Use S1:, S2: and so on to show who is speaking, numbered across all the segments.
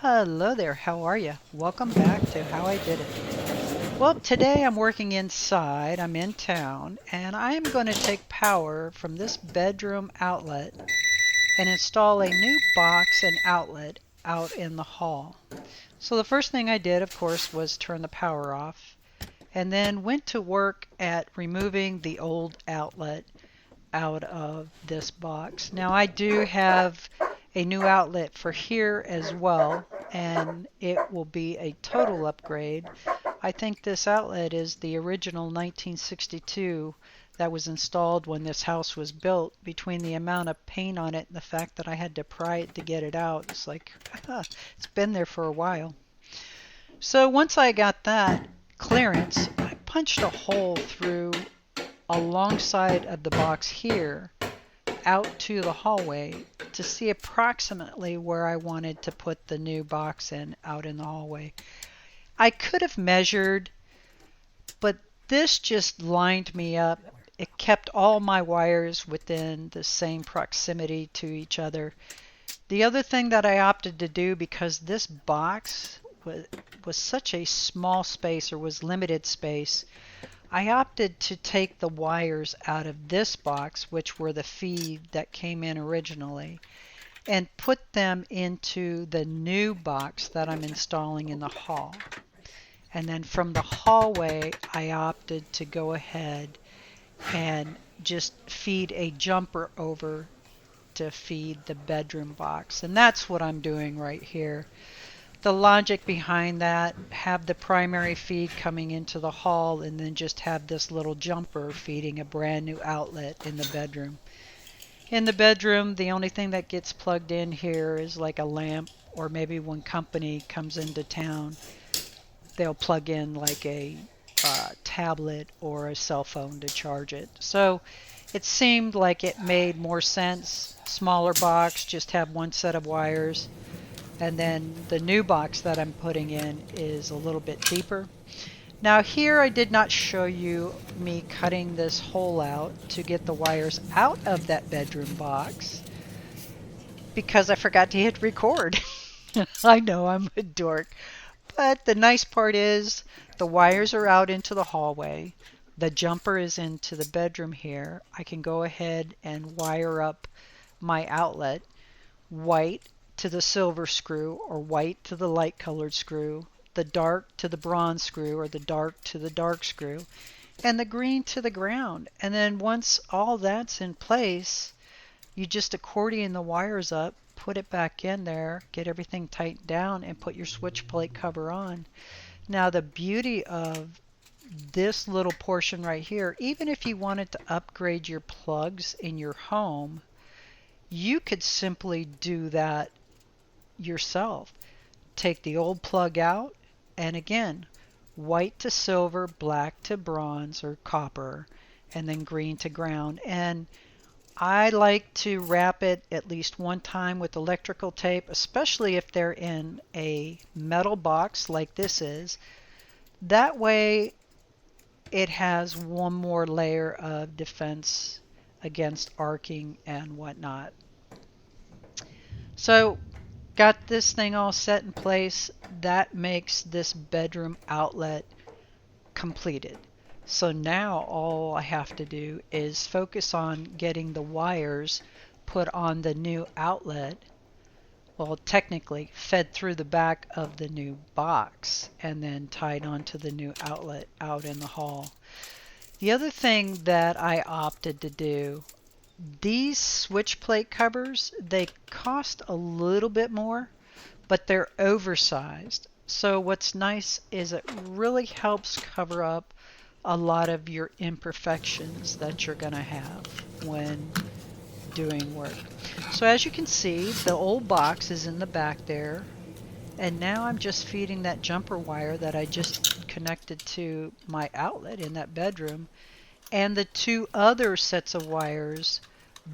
S1: Hello there, how are you? Welcome back to How I Did It. Well, today I'm working inside, I'm in town, and I'm going to take power from this bedroom outlet and install a new box and outlet out in the hall. So the first thing I did, of course, was turn the power off and then went to work at removing the old outlet out of this box. Now I do have a new outlet for here as well, and it will be a total upgrade. I think this outlet is the original 1962 that was installed when this house was built. Between the amount of paint on it and the fact that I had to pry it to get it out, it's like it's been there for a while. So once I got that clearance, I punched a hole through alongside of the box here out to the hallway to see approximately where I wanted to put the new box in out in the hallway. I could have measured, but this just lined me up. It kept all my wires within the same proximity to each other. The other thing that I opted to do, because this box was such a small space, or was limited space, I opted to take the wires out of this box, which were the feed that came in originally, and put them into the new box that I'm installing in the hall. And then from the hallway, I opted to go ahead and just feed a jumper over to feed the bedroom box. And that's what I'm doing right here. The logic behind that, have the primary feed coming into the hall and then just have this little jumper feeding a brand new outlet in the bedroom. In the bedroom, the only thing that gets plugged in here is like a lamp, or maybe when company comes into town, they'll plug in like a tablet or a cell phone to charge it. So it seemed like it made more sense. Smaller box, just have one set of wires. And then the new box that I'm putting in is a little bit deeper. Now here I did not show you me cutting this hole out to get the wires out of that bedroom box because I forgot to hit record. I know I'm a dork. But the nice part is the wires are out into the hallway. The jumper is into the bedroom here. I can go ahead and wire up my outlet, white to the silver screw, or white to the light colored screw, the dark to the bronze screw, or the dark to the dark screw, and the green to the ground. And then once all that's in place, you just accordion the wires up, put it back in there, get everything tightened down, and put your switch plate cover on. Now the beauty of this little portion right here, even if you wanted to upgrade your plugs in your home, you could simply do that yourself. Take the old plug out, and again, white to silver, black to bronze or copper, and then green to ground. And I like to wrap it at least one time with electrical tape, especially if they're in a metal box like this is. That way it has one more layer of defense against arcing and whatnot. So got this thing all set in place. That makes this bedroom outlet completed. So now all I have to do is focus on getting the wires put on the new outlet, well, technically fed through the back of the new box and then tied onto the new outlet out in the hall. The other thing that I opted to do, these switch plate covers, they cost a little bit more, but they're oversized. So what's nice is it really helps cover up a lot of your imperfections that you're going to have when doing work. So as you can see, the old box is in the back there, and now I'm just feeding that jumper wire that I just connected to my outlet in that bedroom, and the two other sets of wires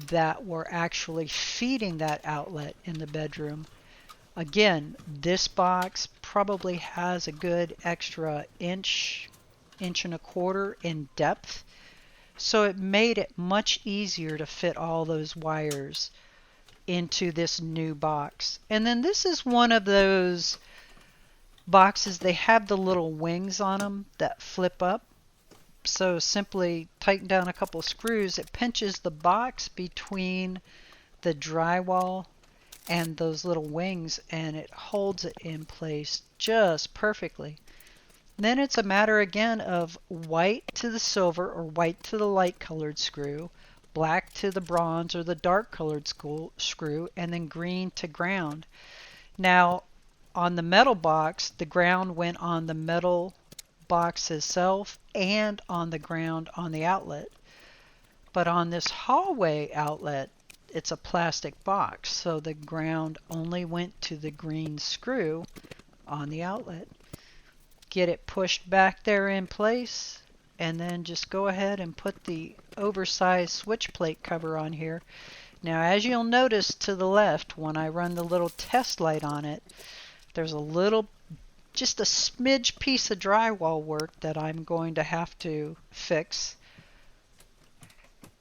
S1: that were actually feeding that outlet in the bedroom. Again, this box probably has a good extra inch and a quarter in depth, so it made it much easier to fit all those wires into this new box. And then this is one of those boxes, they have the little wings on them that flip up. So simply tighten down a couple screws. It pinches the box between the drywall and those little wings, and it holds it in place just perfectly. Then it's a matter again of white to the silver or white to the light colored screw, black to the bronze or the dark colored screw, and then green to ground. Now on the metal box, the ground went on the metal box itself and on the ground on the outlet. But on this hallway outlet, it's a plastic box, so the ground only went to the green screw on the outlet. Get it pushed back there in place, and then just go ahead and put the oversized switch plate cover on here. Now, as you'll notice to the left, when I run the little test light on it, there's a little, just a smidge piece of drywall work that I'm going to have to fix.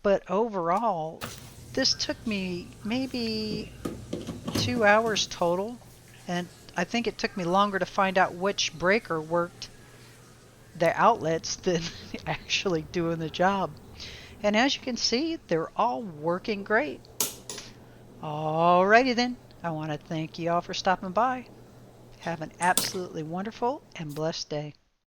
S1: But overall, this took me maybe 2 hours total, and I think it took me longer to find out which breaker worked the outlets than actually doing the job. And as you can see, they're all working great. Alrighty then, I want to thank you all for stopping by. Have an absolutely wonderful and blessed day.